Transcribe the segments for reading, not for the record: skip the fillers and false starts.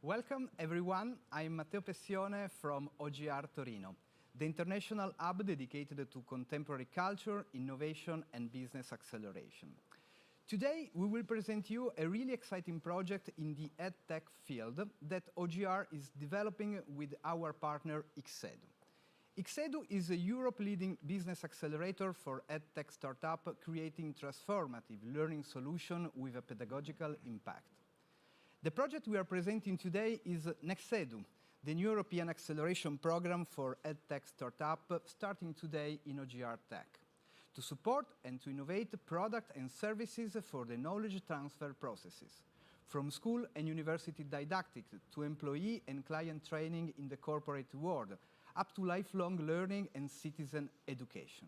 Welcome everyone, I'm Matteo Pessione from OGR Torino, the international hub dedicated to contemporary culture, innovation and business acceleration. Today we will present you a really exciting project in the EdTech field that OGR is developing with our partner xEdu. xEdu is a Europe-leading business accelerator for EdTech startup creating transformative learning solutions with a pedagogical impact. The project we are presenting today is NextEdu, the new European acceleration program for EdTech startup starting today in OGR Tech, to support and to innovate product and services for the knowledge transfer processes, from school and university didactic to employee and client training in the corporate world, up to lifelong learning and citizen education.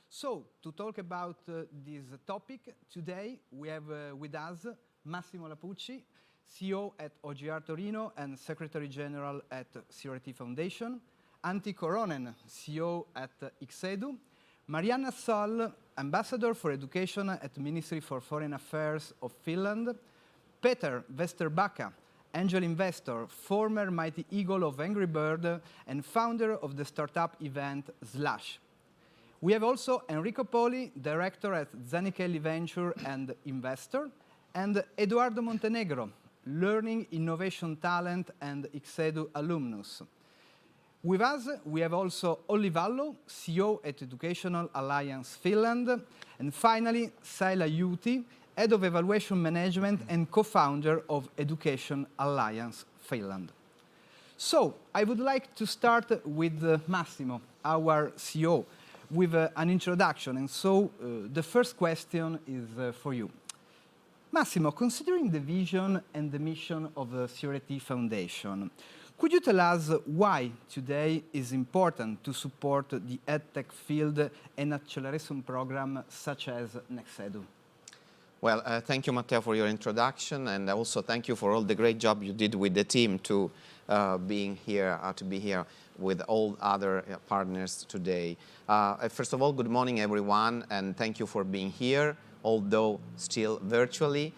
So, to talk about this topic, today we have with us Massimo Lapucci, CEO at OGR Torino and Secretary General at CRT Foundation, Antti Korhonen, CEO at xEdu, Marjaana Sall, Ambassador for Education at Ministry for Foreign Affairs of Finland, Peter Vesterbacka, angel investor, former Mighty Eagle of Angry Bird, and founder of the startup event Slash. We have also ENRICO POLI, director at Zanichelli Venture and investor, and EDOARDO Montenegro, learning, innovation talent, and xEdu alumnus. With us, we have also Olli Vallo, CEO at Educational Alliance Finland, and finally, Saila Juuti, Head of Evaluation Management and co-founder of Education Alliance Finland. So, I would like to start with Massimo, our CEO, with an introduction. And so, the first question is for you. Massimo, considering the vision and the mission of the CRT Foundation, could you tell us why today is important to support the EdTech field and acceleration program such as NextEdu? Well, thank you, Matteo, for your introduction, and also thank you for all the great job you did with the team to be here with all other partners today. First of all, good morning, everyone, and thank you for being here, although still virtually.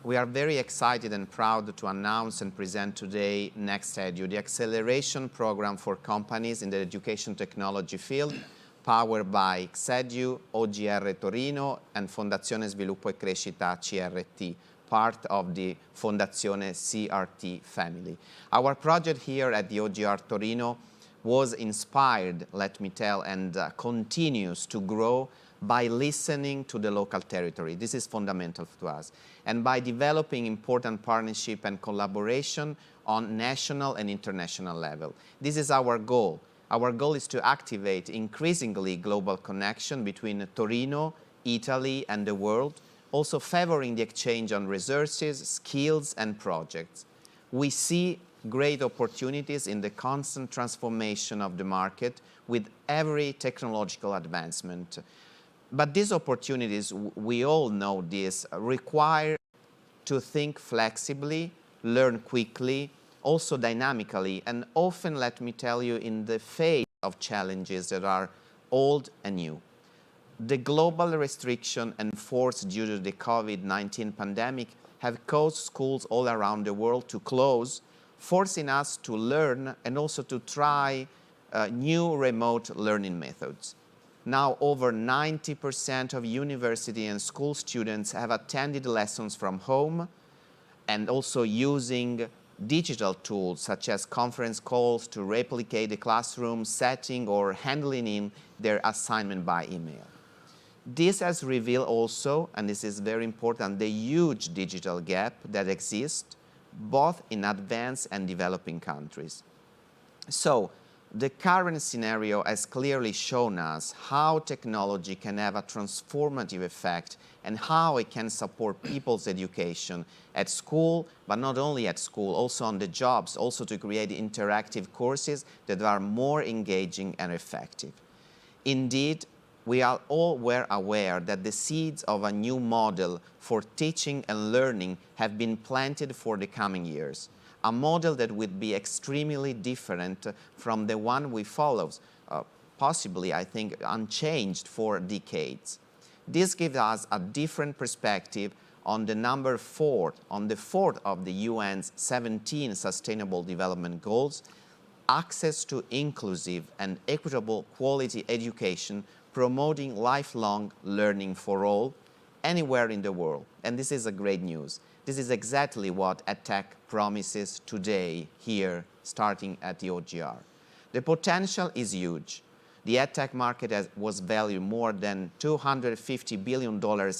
We are very excited and proud to announce and present today NextEdu, the acceleration program for companies in the education technology field, powered by xEdu, OGR Torino, and Fondazione Sviluppo e Crescita CRT, part of the Fondazione CRT family. Our project here at the OGR Torino was inspired, let me tell, and continues to grow by listening to the local territory. This is fundamental to us. And by developing important partnership and collaboration on national and international level. This is our goal. Our goal is to activate increasingly global connection between Torino, Italy, and the world, also favoring the exchange on resources, skills, and projects. We see great opportunities in the constant transformation of the market with every technological advancement. But these opportunities, we all know this, require to think flexibly, learn quickly, also dynamically, and often, let me tell you, in the face of challenges that are old and new. The global restriction enforced due to the COVID-19 pandemic have caused schools all around the world to close, forcing us to learn and also to try new remote learning methods. Now, over 90% of university and school students have attended lessons from home and also using digital tools such as conference calls to replicate the classroom setting or handling in their assignment by email. This has revealed also, and this is very important, the huge digital gap that exists both in advanced and developing countries. So, the current scenario has clearly shown us how technology can have a transformative effect and how it can support people's education at school, but not only at school, also on the jobs, also to create interactive courses that are more engaging and effective. Indeed, we are all well aware that the seeds of a new model for teaching and learning have been planted for the coming years. A model that would be extremely different from the one we follow, possibly, I think, unchanged for decades. This gives us a different perspective on the fourth of the UN's 17 Sustainable Development Goals, access to inclusive and equitable quality education, promoting lifelong learning for all, anywhere in the world. And this is a great news. This is exactly what EdTech promises today here, starting at the OGR. The potential is huge. The EdTech market was valued more than $250 billion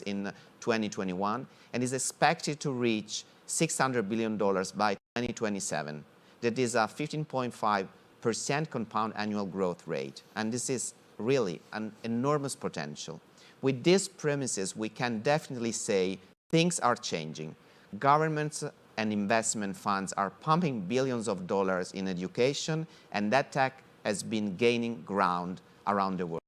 in 2021 and is expected to reach $600 billion by 2027. That is a 15.5% compound annual growth rate. And this is really an enormous potential. With these premises, we can definitely say things are changing. Governments and investment funds are pumping billions of dollars in education, and EdTech has been gaining ground around the world.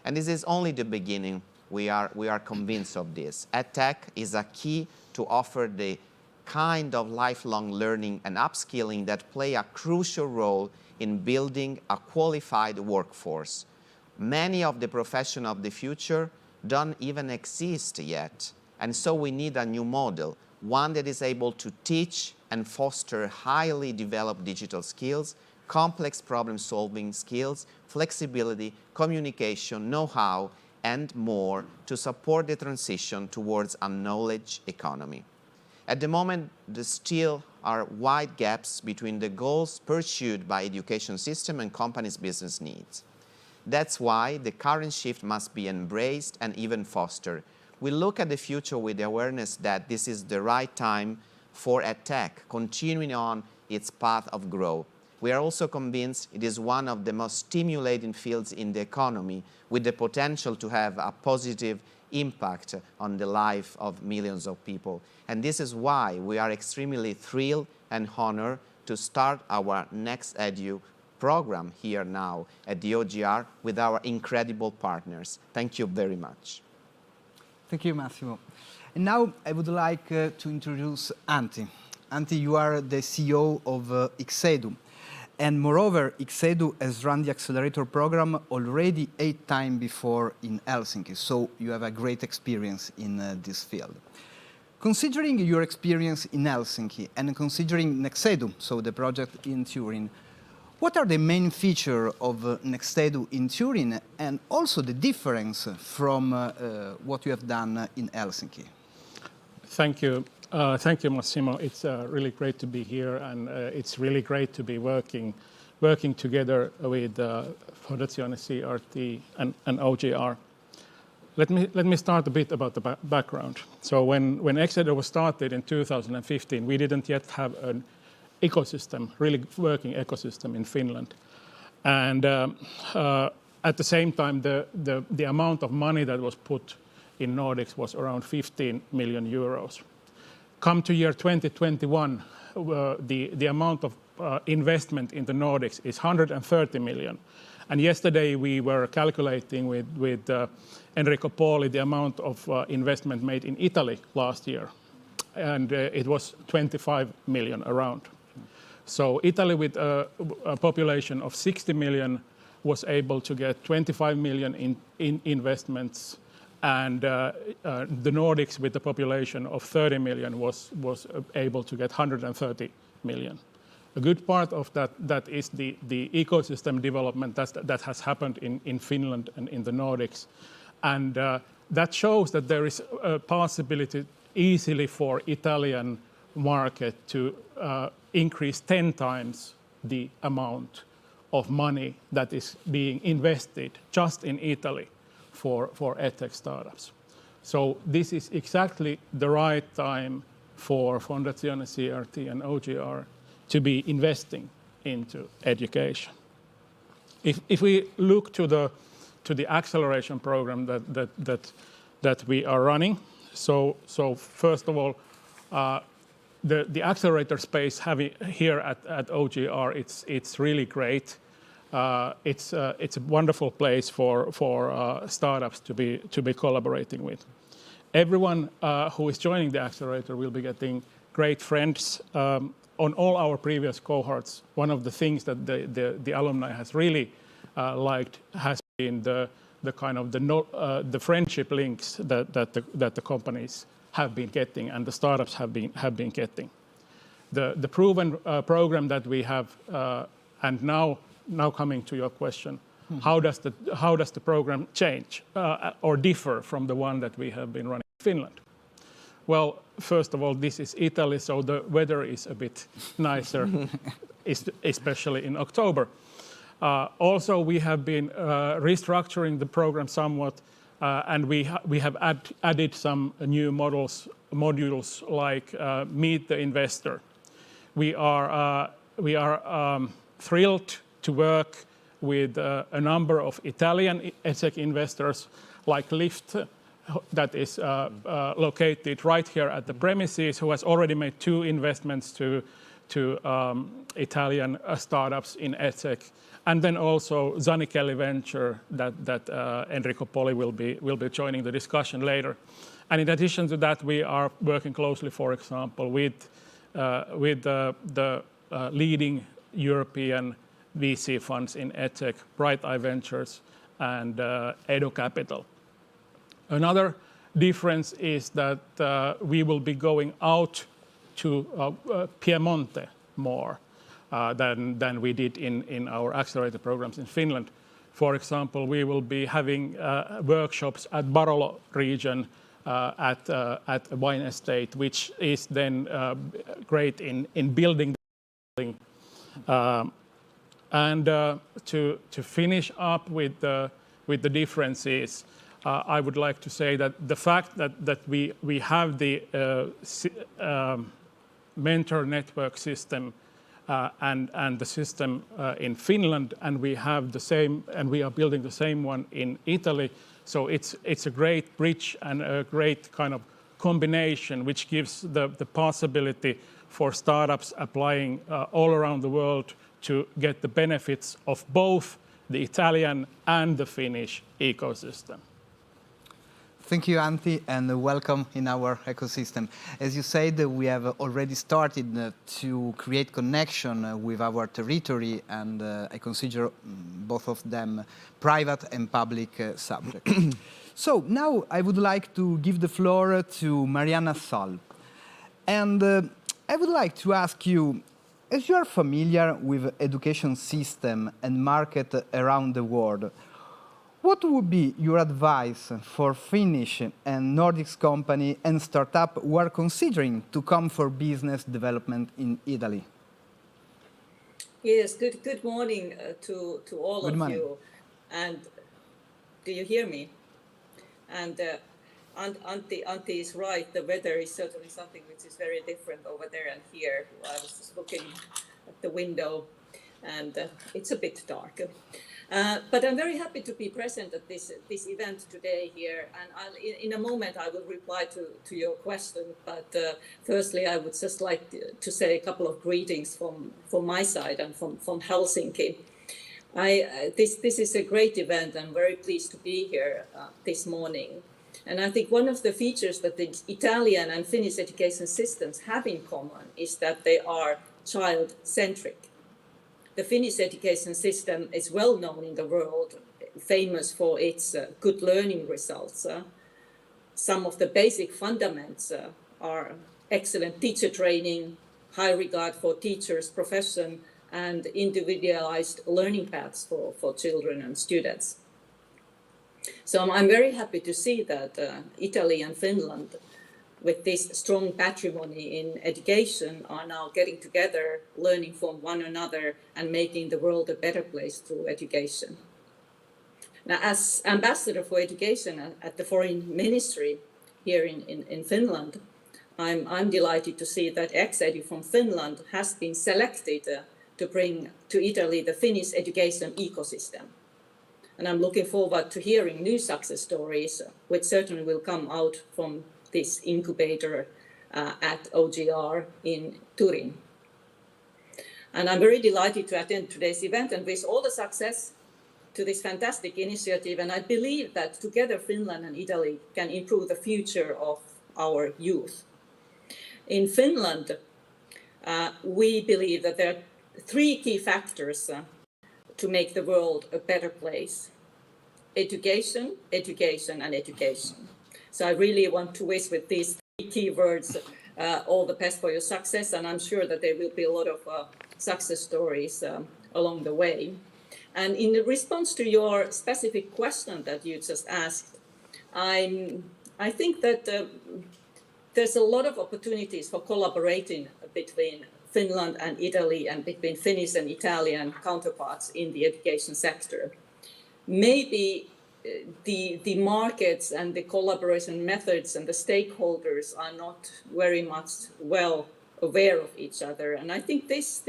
And this is only the beginning. We are convinced of this. EdTech is a key to offer the kind of lifelong learning and upskilling that play a crucial role in building a qualified workforce. Many of the professions of the future don't even exist yet. And so we need a new model, one that is able to teach and foster highly developed digital skills, complex problem-solving skills, flexibility, communication, know-how, and more to support the transition towards a knowledge economy. At the moment, there still are wide gaps between the goals pursued by education system and companies' business needs. That's why the current shift must be embraced and even fostered. We look at the future with the awareness that this is the right time for EdTech, continuing on its path of growth. We are also convinced it is one of the most stimulating fields in the economy, with the potential to have a positive impact on the life of millions of people. And this is why we are extremely thrilled and honored to start our NextEdu program here now at the OGR with our incredible partners. Thank you very much. Thank you, Massimo. And now I would like to introduce Antti. Antti, you are the CEO of xEdu. And moreover, xEdu has run the accelerator program already 8 times before in Helsinki, so you have a great experience in this field. Considering your experience in Helsinki and considering NextEdu, so the project in Turin, what are the main features of NextEdu in Turin and also the difference from what you have done in Helsinki? Thank you. Thank you, Massimo. It's really great to be here, and it's really great to be working together with Fondazione CRT and OGR. Let me start a bit about the background. So when xEdu was started in 2015, we didn't yet have an ecosystem, really working ecosystem in Finland, and at the same time, the amount of money that was put in Nordics was around 15 million euros. Come to year 2021, the amount of investment in the Nordics is 130 million. And yesterday we were calculating with ENRICO POLI the amount of investment made in Italy last year. And it was 25 million around. So Italy, with a population of 60 million, was able to get 25 million in investments. And the Nordics, with a population of 30 million, was able to get 130 million. A good part of that is the ecosystem development that has happened in Finland and in the Nordics. And that shows that there is a possibility easily for Italian market to increase 10 times the amount of money that is being invested just in Italy for EdTech startups. So this is exactly the right time for Fondazione CRT and OGR to be investing into education. If we look to the acceleration program that we are running, so first of all, the accelerator space here at OGR, it's really great. It's a wonderful place for startups to be collaborating with. Everyone who is joining the accelerator will be getting great friends. On all our previous cohorts, one of the things that the alumni has really liked has been the kind of the friendship links that the companies have been getting and the startups have been getting. The proven program that we have, and now coming to your question, how does the program change or differ from the one that we have been running in Finland? Well, first of all, this is Italy, so the weather is a bit nicer, especially in October. Also, we have been restructuring the program somewhat, and we have added some new modules like Meet the Investor. We are thrilled to work with a number of Italian EdTech investors like Lift, that is located right here at the premises, who has already made 2 investments to Italian startups in EdTech, and then also Zanichelli Venture that ENRICO POLI will be joining the discussion later. And in addition to that, we are working closely, for example, with the leading European VC funds in EdTech, Bright Eye Ventures and Edu Capital. Another difference is that we will be going out to Piemonte more than we did in our accelerator programs in Finland. For example, we will be having workshops at Barolo region at a wine estate, which is then great in building. And to finish up with the differences, I would like to say that the fact that we have the mentor network system and the system in Finland, and we have the same, and we are building the same one in Italy. So it's a great bridge and a great kind of combination, which gives the possibility for startups applying all around the world to get the benefits of both the Italian and the Finnish ecosystem. Thank you, Antti, and welcome in our ecosystem. As you said, we have already started to create connection with our territory, and I consider both of them private and public subjects. So now I would like to give the floor to Marjaana Sall. And I would like to ask you, as you are familiar with education system and market around the world, what would be your advice for Finnish and Nordics company and startup who are considering to come for business development in Italy? Yes, good morning to all of you. And do you hear me? And Antti is right. The weather is certainly something which is very different over there and here. I was just looking at the window, and it's a bit dark. But I'm very happy to be present at this event today here, and in a moment I will reply to your question. But firstly, I would just like to say a couple of greetings from my side and from Helsinki. This is a great event. I'm very pleased to be here this morning. And I think one of the features that the Italian and Finnish education systems have in common is that they are child-centric. The Finnish education system is well known in the world, famous for its good learning results. Some of the basic fundamentals are excellent teacher training, high regard for teachers' profession, and individualized learning paths for children and students. So I'm very happy to see that Italy and Finland, with this strong patrimony in education, are now getting together, learning from one another, and making the world a better place through education. Now, as ambassador for education at the Foreign Ministry here in Finland, I'm delighted to see that xEdu from Finland has been selected to bring to Italy the Finnish education ecosystem. And I'm looking forward to hearing new success stories, which certainly will come out from this incubator at OGR in Turin. And I'm very delighted to attend today's event and wish all the success to this fantastic initiative. And I believe that together Finland and Italy can improve the future of our youth. In Finland, we believe that there are 3 key factors to make the world a better place: education, education, and education. So I really want to wish with these keywords, all the best for your success, and I'm sure that there will be a lot of success stories along the way. And in response to your specific question that you just asked, I think that there's a lot of opportunities for collaborating between Finland and Italy and between Finnish and Italian counterparts in the education sector. Maybe the markets and the collaboration methods and the stakeholders are not very much well aware of each other. And I think this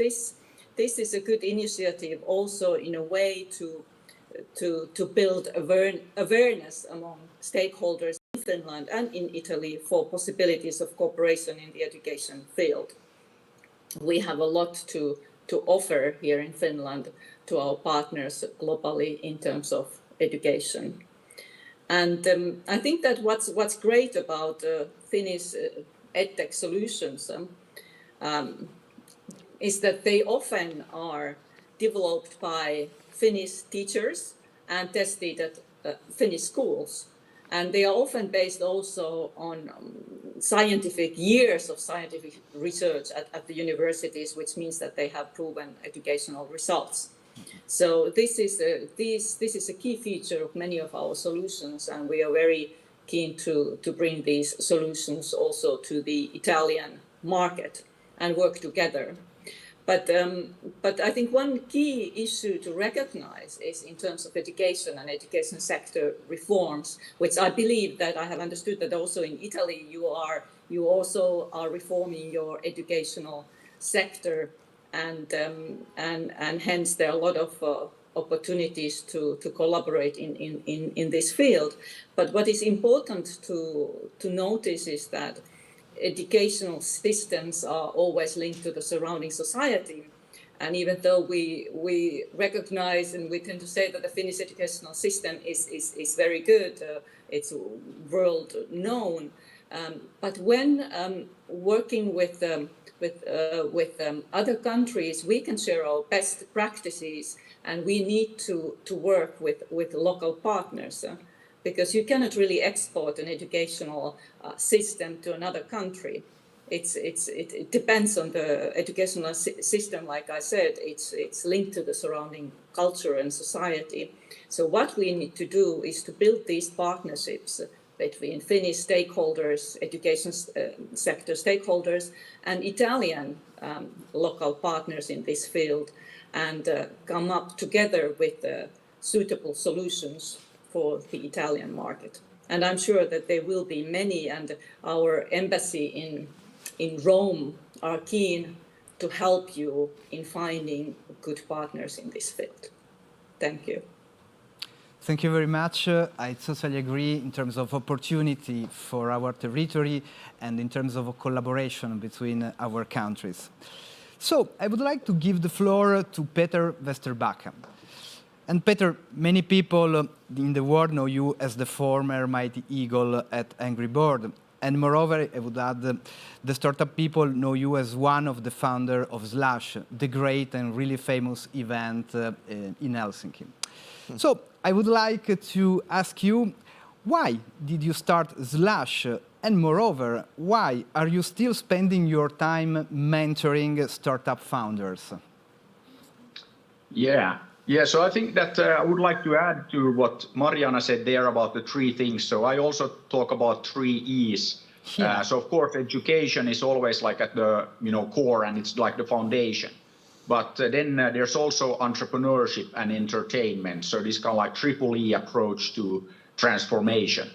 is a good initiative also in a way to build awareness among stakeholders in Finland and in Italy for possibilities of cooperation in the education field. We have a lot to offer here in Finland to our partners globally in terms of education. And I think that what's great about Finnish EdTech solutions is that they often are developed by Finnish teachers and tested at Finnish schools. And they are often based also on years of scientific research at the universities, which means that they have proven educational results. So this is a key feature of many of our solutions, and we are very keen to bring these solutions also to the Italian market and work together. But I think one key issue to recognize is in terms of education and education sector reforms, which I believe that I have understood that also in Italy you also are reforming your educational sector, and hence there are a lot of opportunities to collaborate in this field. But what is important to notice is that educational systems are always linked to the surrounding society. And even though we recognize and we tend to say that the Finnish educational system is very good, it's world known, but when working with other countries, we can share our best practices, and we need to work with local partners. Because you cannot really export an educational system to another country. It depends on the educational system. Like I said, it's linked to the surrounding culture and society. So what we need to do is to build these partnerships between Finnish stakeholders, education sector stakeholders, and Italian local partners in this field, and come up together with suitable solutions for the Italian market. And I'm sure that there will be many, and our embassy in Rome are keen to help you in finding good partners in this field. Thank you. Thank you very much. I totally agree in terms of opportunity for our territory and in terms of collaboration between our countries. So I would like to give the floor to Peter Vesterbacka. And Peter, many people in the world know you as the former Mighty Eagle at Angry Bird. And moreover, I would add, the startup people know you as one of the founders of Slash, the great and really famous event in Helsinki. So I would like to ask you, why did you start Slash? And moreover, why are you still spending your time mentoring startup founders? Yeah, so I think that I would like to add to what Marjaana said there about the three things. So I also talk about 3 E's. Yeah. So of course, education is always like at the core, and it's like the foundation. But then there's also entrepreneurship and entertainment. So this kind of like triple E approach to transformation.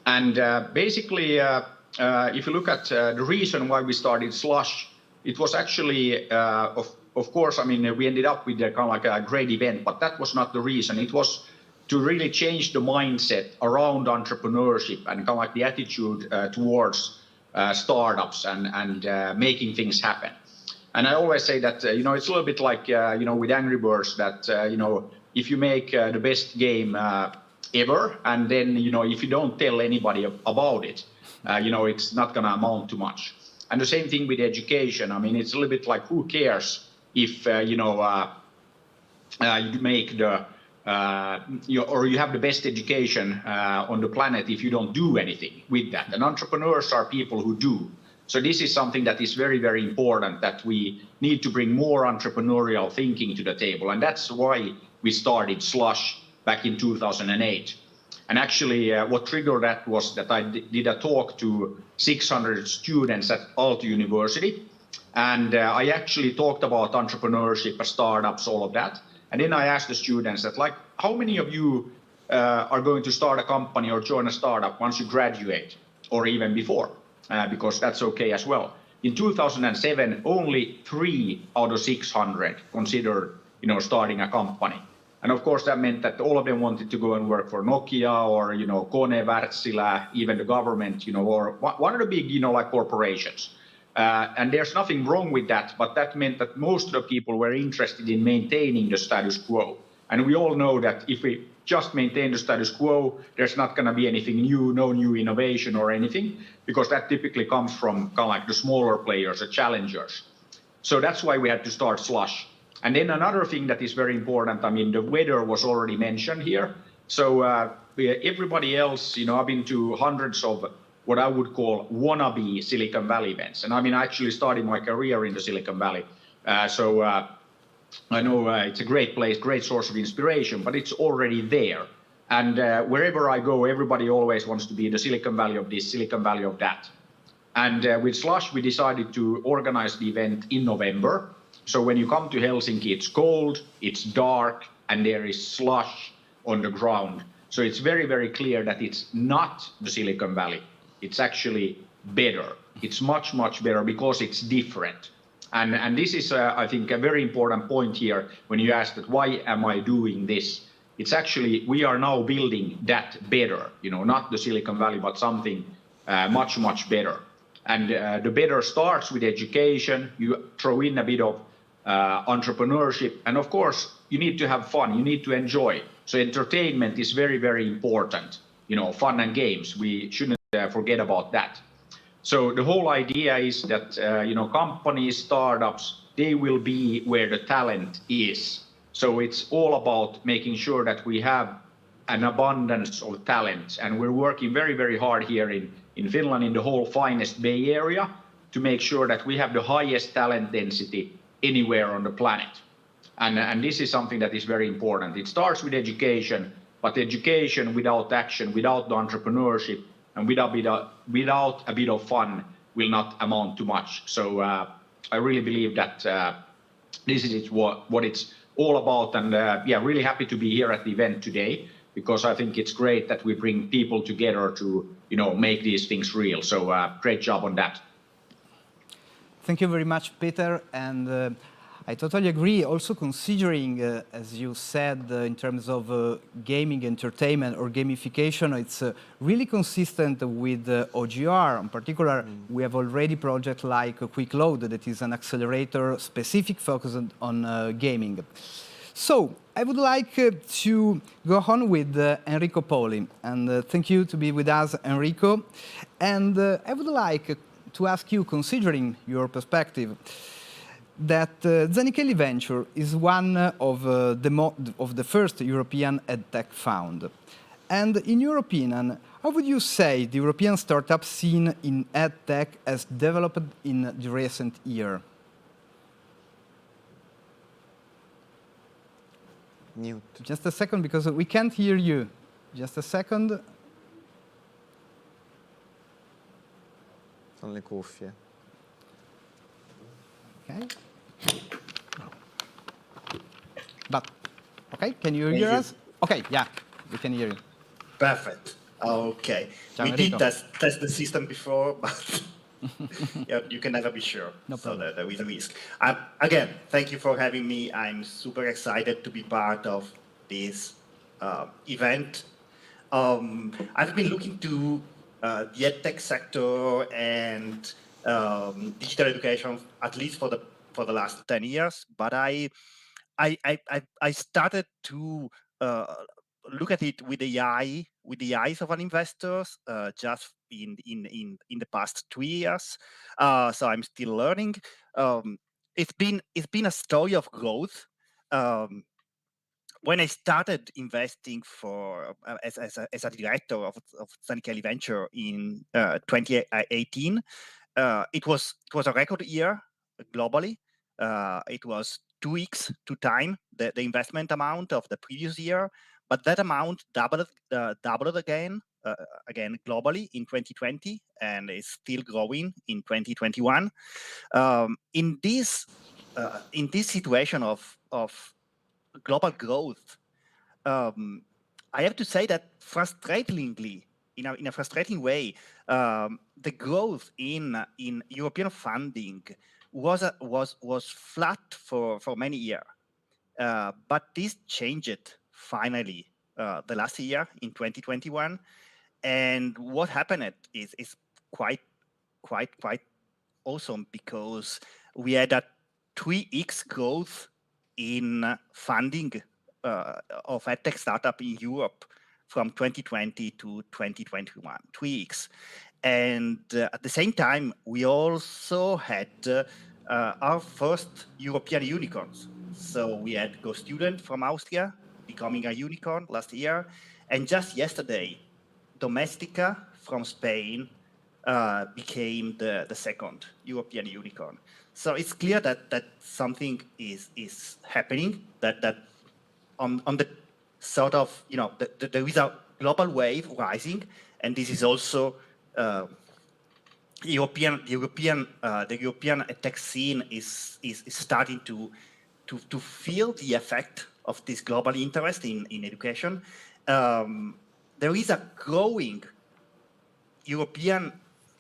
And basically, if you look at the reason why we started Slush, it was actually of course, I mean, we ended up with a kind of like a great event, but that was not the reason. It was to really change the mindset around entrepreneurship and kind of like the attitude towards startups and making things happen. And I always say that, it's a little bit like, with Angry Birds that, if you make the best game ever, and then, if you don't tell anybody about it, it's not going to amount to much. And the same thing with education. I mean, it's a little bit like, who cares if, you make you have the best education on the planet if you don't do anything with that. And entrepreneurs are people who do. So this is something that is very, very important, that we need to bring more entrepreneurial thinking to the table. And that's why we started Slush back in 2008. And actually, what triggered that was that I did a talk to 600 students at Aalto University. And I actually talked about entrepreneurship, startups, all of that. And then I asked the students that, like, how many of you are going to start a company or join a startup once you graduate, or even before, because that's okay as well. In 2007, only 3 out of 600 considered, starting a company. And of course, that meant that all of them wanted to go and work for Nokia or, Kone, Wärtsilä, even the government, or one of the big, like corporations. And there's nothing wrong with that, but that meant that most of the people were interested in maintaining the status quo. And we all know that if we just maintain the status quo, there's not going to be anything new, no new innovation or anything, because that typically comes from kind of like the smaller players, the challengers. So that's why we had to start Slush. And then another thing that is very important, the weather was already mentioned here. So everybody else, I've been to hundreds of what I would call wannabe Silicon Valley events. And I actually started my career in the Silicon Valley. So I know it's a great place, great source of inspiration, but it's already there. And wherever I go, everybody always wants to be the Silicon Valley of this, Silicon Valley of that. And with Slush, we decided to organize the event in November. So when you come to Helsinki, it's cold, it's dark, and there is slush on the ground. So it's very, very clear that it's not the Silicon Valley. It's actually better. It's much, much better because it's different. And this is, I think, a very important point here when you ask that, why am I doing this? It's actually, we are now building that better, not the Silicon Valley, but something much, much better. And the better starts with education. You throw in a bit of entrepreneurship. And of course, you need to have fun. You need to enjoy. So entertainment is very, very important. Fun and games. We shouldn't forget about that. So the whole idea is that, companies, startups, they will be where the talent is. So it's all about making sure that we have an abundance of talent. And we're working very, very hard here in Finland, in the whole finest Bay Area, to make sure that we have the highest talent density anywhere on the planet. And this is something that is very important. It starts with education, but education without action, without the entrepreneurship, and without a bit of fun will not amount to much. So I really believe that this is what it's all about. And really happy to be here at the event today, because I think it's great that we bring people together to, make these things real. So great job on that. Thank you very much, Peter. And I totally agree. Also considering, as you said, in terms of gaming, entertainment or gamification, it's really consistent with OGR. In particular, we have already projects like Quick Load, that is an accelerator specific focus on gaming. So I would like to go on with Enrico Poli. And thank you to be with us, Enrico. And I would like to ask you, considering your perspective, that Zanichelli Venture is one of the first European EdTech fund. And in your opinion, how would you say the European startup scene in EdTech has developed in the recent year? Mute. Just a second, because we can't hear you. Just a second. Sono le cuffie. Okay. But, okay, can you hear us? Okay, yeah, we can hear you. Perfect. Okay. Ciao, we Enrico. did test the system before, but you can never be sure. No problem. So there is a risk. Again, thank you for having me. I'm super excited to be part of this event. I've been looking to the EdTech sector and digital education, at least for the last 10 years, but I started to look at it with the eyes of an investor just in the past 2 years. So I'm still learning. It's been a story of growth. when I started investing as a director of Sall Venture in 2018, it was a record year globally. It was 2x to time the investment amount of the previous year, but that amount doubled again globally in 2020, and is still growing in 2021. In this situation of global growth, I have to say that frustratingly, in a frustrating way, the growth in European funding was flat for many years. But this changed finally the last year in 2021, and what happened is quite awesome, because we had a 3x growth in funding of EdTech startup in Europe from 2020 to 2021, 3x. And at the same time, we also had our first European unicorns. So we had Go Student from Austria becoming a unicorn last year. And just yesterday, Domestika from Spain became the second European unicorn. So it's clear that something is happening, that on the sort of, there is a global wave rising, and this is also the European EdTech scene is starting to feel the effect of this global interest in education. There is a growing European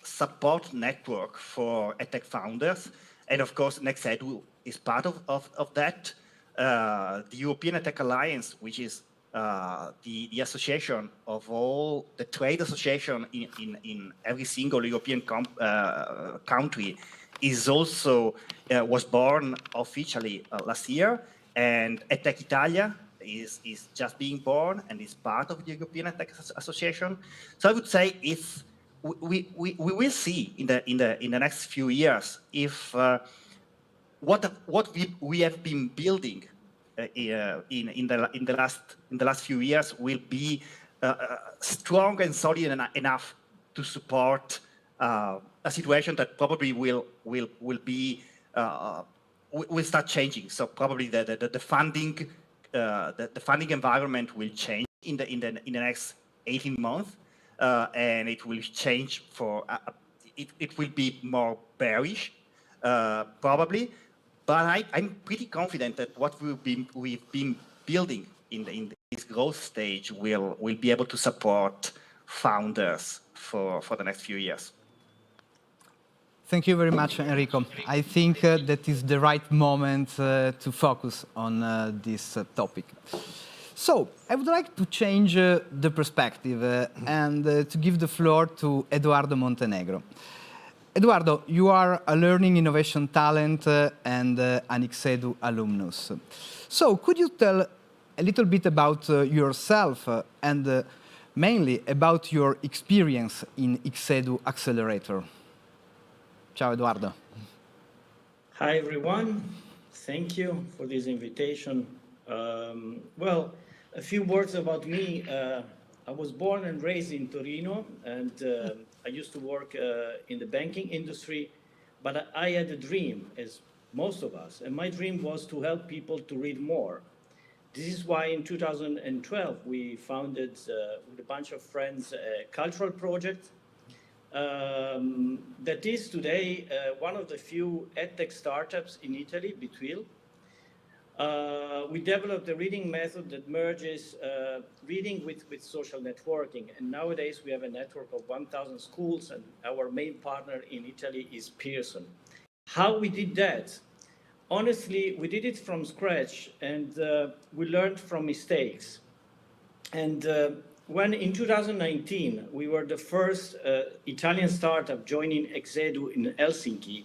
support network for EdTech founders, and of course NextEdu is part of that. The European EdTech Alliance, which is the association of all the trade association in every single European country, is also was born officially last year, and EdTech Italia is just being born and is part of the European EdTech Association. So I would say we will see in the next few years if what we have been building in the last few years will be strong and solid enough to support a situation that probably will start changing. So probably the funding environment will change in the next 18 months, and it will change for it will be more bearish probably. But I'm pretty confident that what we've been building in this growth stage will be able to support founders for the next few years. Thank you very much, Enrico. I think that is the right moment to focus on this topic. So I would like to change the perspective and to give the floor to Edoardo Montenegro. Edoardo, you are a learning innovation talent and an xEdu alumnus. So could you tell a little bit about yourself and mainly about your experience in xEdu Accelerator? Ciao, Edoardo. Hi, everyone. Thank you for this invitation. Well, a few words about me. I was born and raised in Torino, and I used to work in the banking industry, but I had a dream, as most of us, and my dream was to help people to read more. This is why in 2012 we founded, with a bunch of friends, a cultural project that is today one of the few EdTech startups in Italy, Bitwil. We developed a reading method that merges reading with social networking. And nowadays we have a network of 1,000 schools, and our main partner in Italy is Pearson. How we did that? Honestly, we did it from scratch, and we learned from mistakes. And when in 2019, we were the first Italian startup joining xEdu in Helsinki,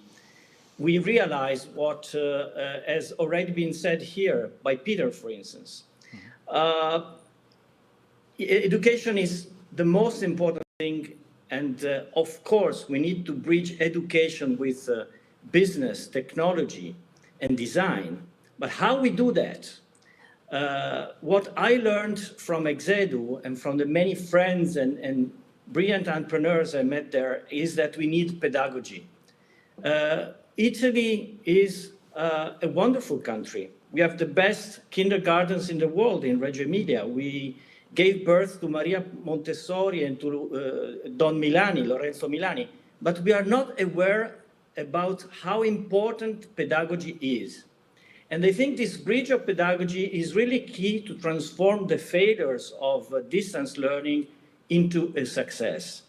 we realized what has already been said here by Peter, for instance. Education is the most important thing, and of course, we need to bridge education with business, technology, and design. But how we do that? What I learned from xEdu and from the many friends and brilliant entrepreneurs I met there is that we need pedagogy. Italy is a wonderful country. We have the best kindergartens in the world in Reggio Emilia. We gave birth to Maria Montessori and to Don Milani, Lorenzo Milani, but we are not aware about how important pedagogy is. And I think this bridge of pedagogy is really key to transform the failures of distance learning into a success.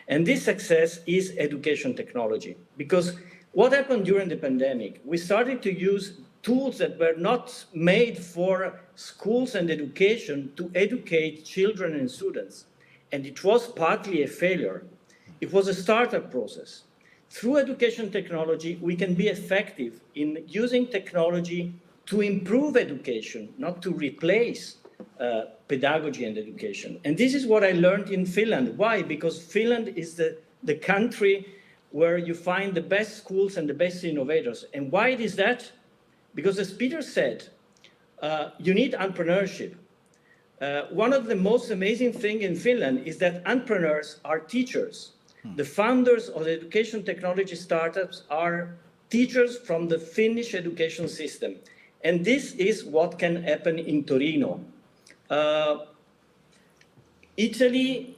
And this success is education technology. Because what happened during the pandemic? We started to use tools that were not made for schools and education to educate children and students. And it was partly a failure. It was a startup process. Through education technology, we can be effective in using technology to improve education, not to replace pedagogy and education. And this is what I learned in Finland. Why? Because Finland is the country where you find the best schools and the best innovators. And why it is that? Because as Peter said, you need entrepreneurship. One of the most amazing things in Finland is that entrepreneurs are teachers. The founders of the education technology startups are teachers from the Finnish education system. And this is what can happen in Torino. Italy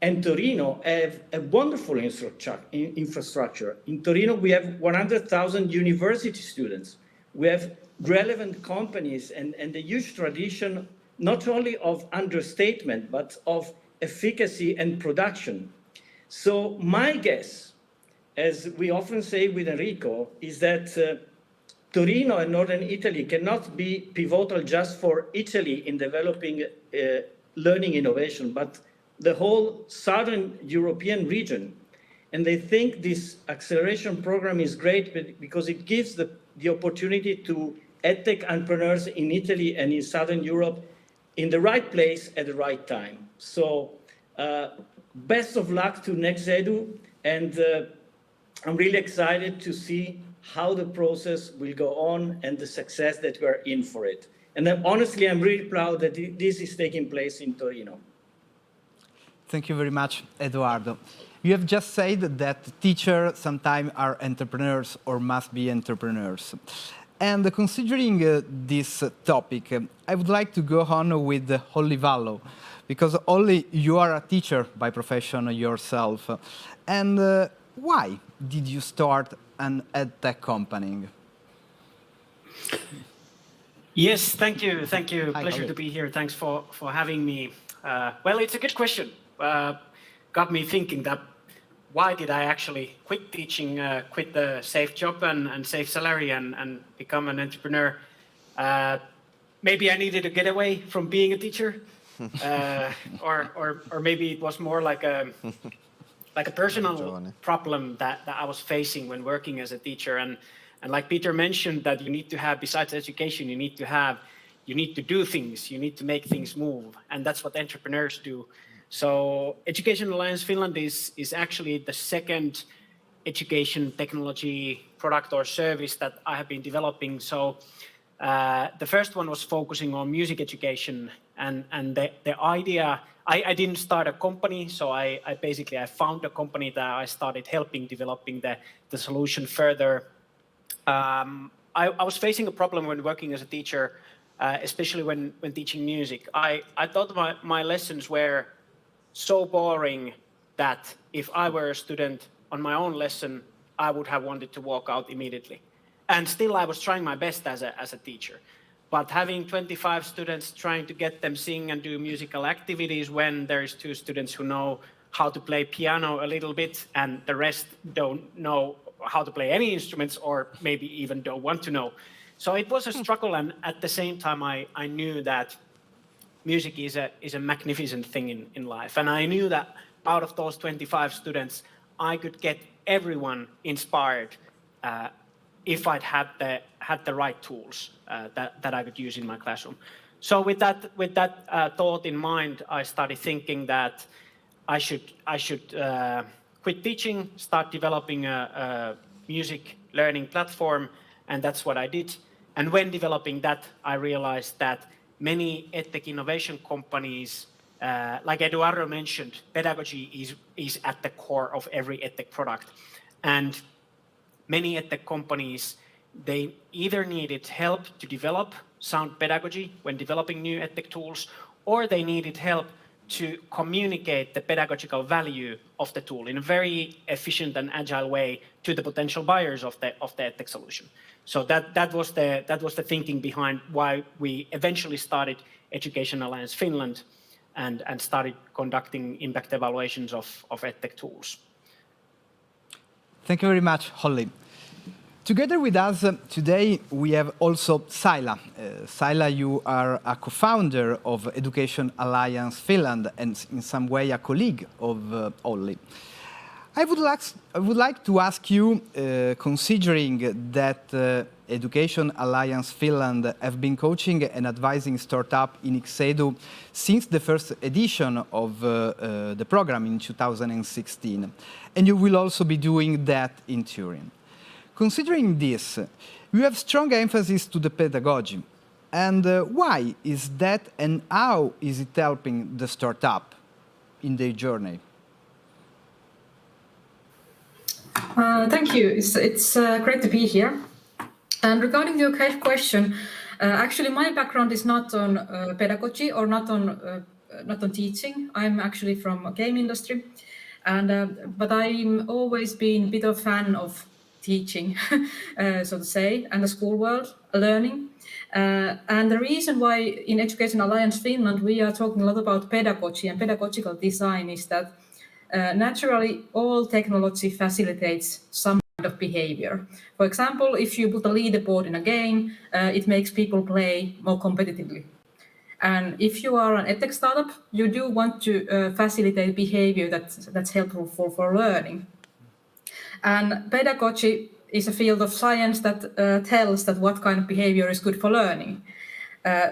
and Torino have a wonderful infrastructure. In Torino, we have 100,000 university students. We have relevant companies and a huge tradition, not only of understatement, but of efficacy and production. So my guess, as we often say with Enrico, is that Torino and Northern Italy cannot be pivotal just for Italy in developing learning innovation, but the whole Southern European region. And they think this acceleration program is great because it gives the opportunity to EdTech entrepreneurs in Italy and in Southern Europe in the right place at the right time. So best of luck to NextEdu, and I'm really excited to see how the process will go on and the success that we're in for it. And honestly, I'm really proud that this is taking place in Torino. Thank you very much, Edoardo. You have just said that teachers sometimes are entrepreneurs or must be entrepreneurs. And considering this topic, I would like to go on with Olli Vallo, because Olli, you are a teacher by profession yourself. And why did you start an EdTech company? Yes, thank you. Thank you. Hi, Pleasure Olli. to be here. Thanks for having me. Well, it's a good question. Got me thinking that why did I actually quit teaching, quit the safe job and safe salary and become an entrepreneur? Maybe I needed to get away from being a teacher, or maybe it was more like a personal problem that I was facing when working as a teacher. And like Peter mentioned, that you need to have, besides education, you need to do things, you need to make things move. And that's what entrepreneurs do. So Education Alliance Finland is actually the second education technology product or service that I have been developing. So the first one was focusing on music education, and the idea, I didn't start a company, so I basically found a company that I started helping developing the solution further. I was facing a problem when working as a teacher, especially when teaching music. I thought my lessons were so boring that if I were a student on my own lesson, I would have wanted to walk out immediately. And still I was trying my best as a teacher. But having 25 students, trying to get them sing and do musical activities when there's 2 students who know how to play piano a little bit and the rest don't know how to play any instruments, or maybe even don't want to know. So it was a struggle, and at the same time I knew that music is a magnificent thing in life. And I knew that out of those 25 students, I could get everyone inspired if I'd had the right tools that I could use in my classroom. So with that thought in mind, I started thinking that I should quit teaching, start developing a music learning platform, and that's what I did. And when developing that, I realized that many EdTech innovation companies, like Eduardo mentioned, pedagogy is at the core of every EdTech product. And many EdTech companies, they either needed help to develop sound pedagogy when developing new EdTech tools, or they needed help to communicate the pedagogical value of the tool in a very efficient and agile way to the potential buyers of the EdTech solution. So that was the thinking behind why we eventually started Education Alliance Finland and started conducting impact evaluations of EdTech tools. Thank you very much, Olli. Together with us today, we have also Saila. Saila, you are a co-founder of Education Alliance Finland and in some way a colleague of Olli. I would like to ask you, considering that Education Alliance Finland have been coaching and advising startup in xEdu since the first edition of the program in 2016, and you will also be doing that in Turin. Considering this, you have strong emphasis to the pedagogy. And why is that, and how is it helping the startup in their journey? Thank you. It's great to be here. And regarding your question, actually my background is not on pedagogy or not on teaching. I'm actually from a game industry, but I'm always been a bit of a fan of teaching, so to say, and the school world, learning. And the reason why in Education Alliance Finland we are talking a lot about pedagogy and pedagogical design is that naturally all technology facilitates some kind of behavior. For example, if you put a leaderboard in a game, it makes people play more competitively. And if you are an EdTech startup, you do want to facilitate behavior that's helpful for learning. And pedagogy is a field of science that tells that what kind of behavior is good for learning.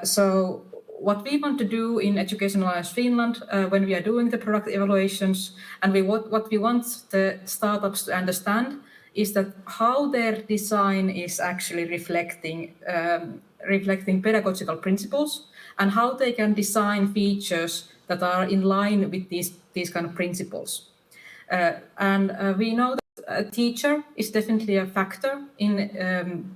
So what we want to do in Education Alliance Finland when we are doing the product evaluations and what we want the startups to understand is that how their design is actually reflecting pedagogical principles and how they can design features that are in line with these kind of principles. We know that a teacher is definitely a factor in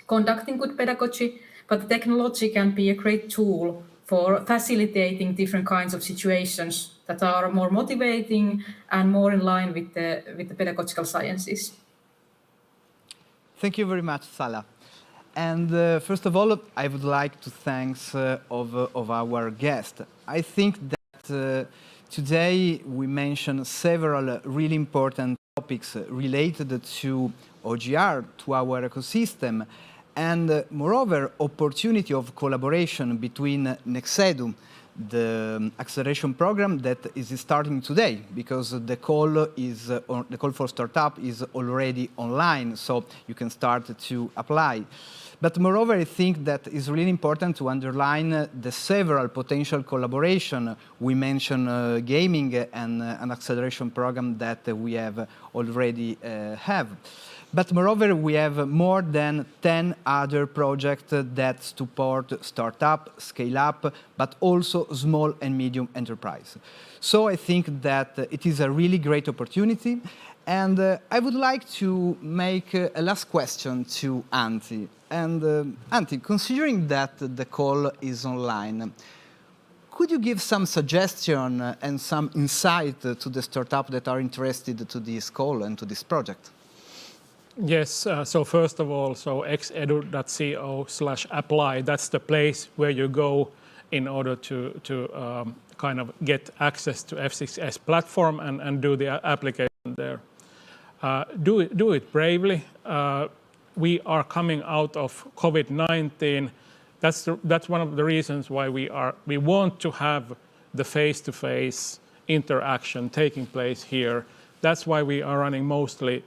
conducting good pedagogy, but technology can be a great tool for facilitating different kinds of situations that are more motivating and more in line with the pedagogical sciences. Thank you very much, Saila. And first of all, I would like to thank of our guest. I think that today we mentioned several really important topics related to OGR, to our ecosystem, and moreover, opportunity of collaboration between NextEdu, the acceleration program that is starting today, because the call for startup is already online, so you can start to apply. But moreover, I think that it's really important to underline the several potential collaboration. We mentioned gaming and an acceleration program that we have already have. But moreover, we have more than 10 other projects that support startup, scale up, but also small and medium enterprise. So I think that it is a really great opportunity. And I would like to make a last question to Antti. And Antti, considering that the call is online, could you give some suggestion and some insight to the startup that are interested to this call and to this project? Yes, so first of all, so xedu.co/apply, that's the place where you go in order to kind of get access to F6S platform and do the application there. Do it bravely. We are coming out of COVID-19. That's one of the reasons why we want to have the face-to-face interaction taking place here. That's why we are running mostly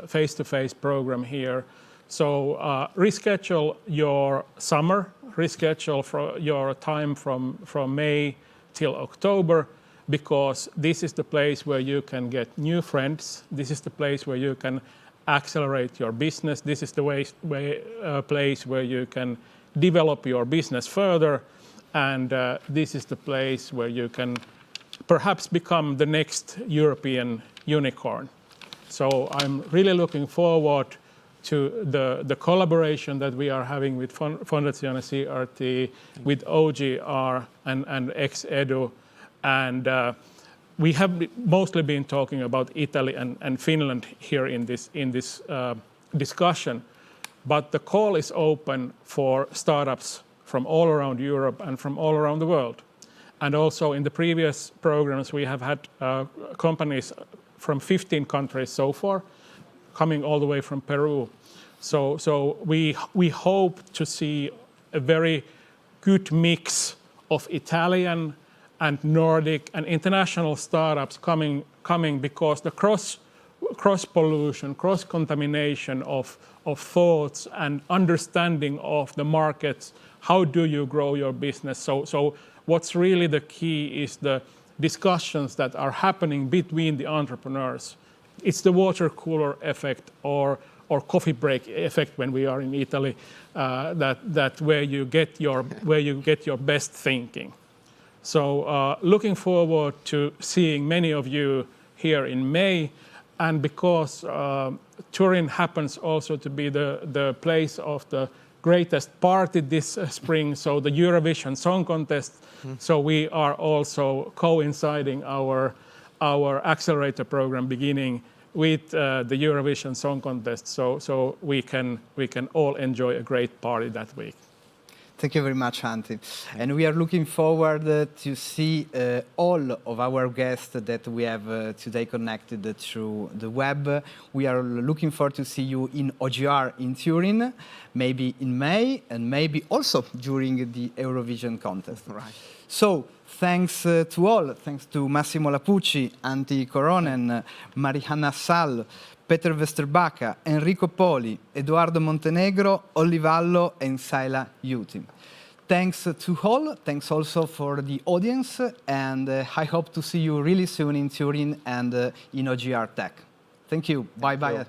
face-to-face program here. So reschedule your summer, reschedule your time from May till October, because this is the place where you can get new friends. This is the place where you can accelerate your business. This is the place where you can develop your business further. And this is the place where you can perhaps become the next European unicorn. So I'm really looking forward to the collaboration that we are having with Fondazione CRT, with OGR and xEdu. And we have mostly been talking about Italy and Finland here in this discussion. But the call is open for startups from all around Europe and from all around the world. And also in the previous programs, we have had companies from 15 countries so far, coming all the way from Peru. So we hope to see a very good mix of Italian and Nordic and international startups coming because the cross pollution, cross contamination of thoughts and understanding of the markets. How do you grow your business? So what's really the key is the discussions that are happening between the entrepreneurs. It's the water cooler effect or coffee break effect when we are in Italy, that where you get your best thinking. So looking forward to seeing many of you here in May, and because Turin happens also to be the place of the greatest party this spring, so the Eurovision Song Contest. So we are also coinciding our accelerator program beginning with the Eurovision Song Contest, so we can all enjoy a great party that week. Thank you very much, Antti. And we are looking forward to see all of our guests that we have today connected through the web. We are looking forward to see you in OGR in Turin, maybe in May, and maybe also during the Eurovision contest. Right. So, thanks to all. Thanks to Massimo Lapucci, Antti Korhonen, Marjaana Sall, Peter Vesterbacka, Enrico Poli, Edoardo Montenegro, Olli Vallo, and Saila Juuti. Thanks to all. Thanks also for the audience. And I hope to see you really soon in Turin and in OGR Tech. Thank you. Bye-bye.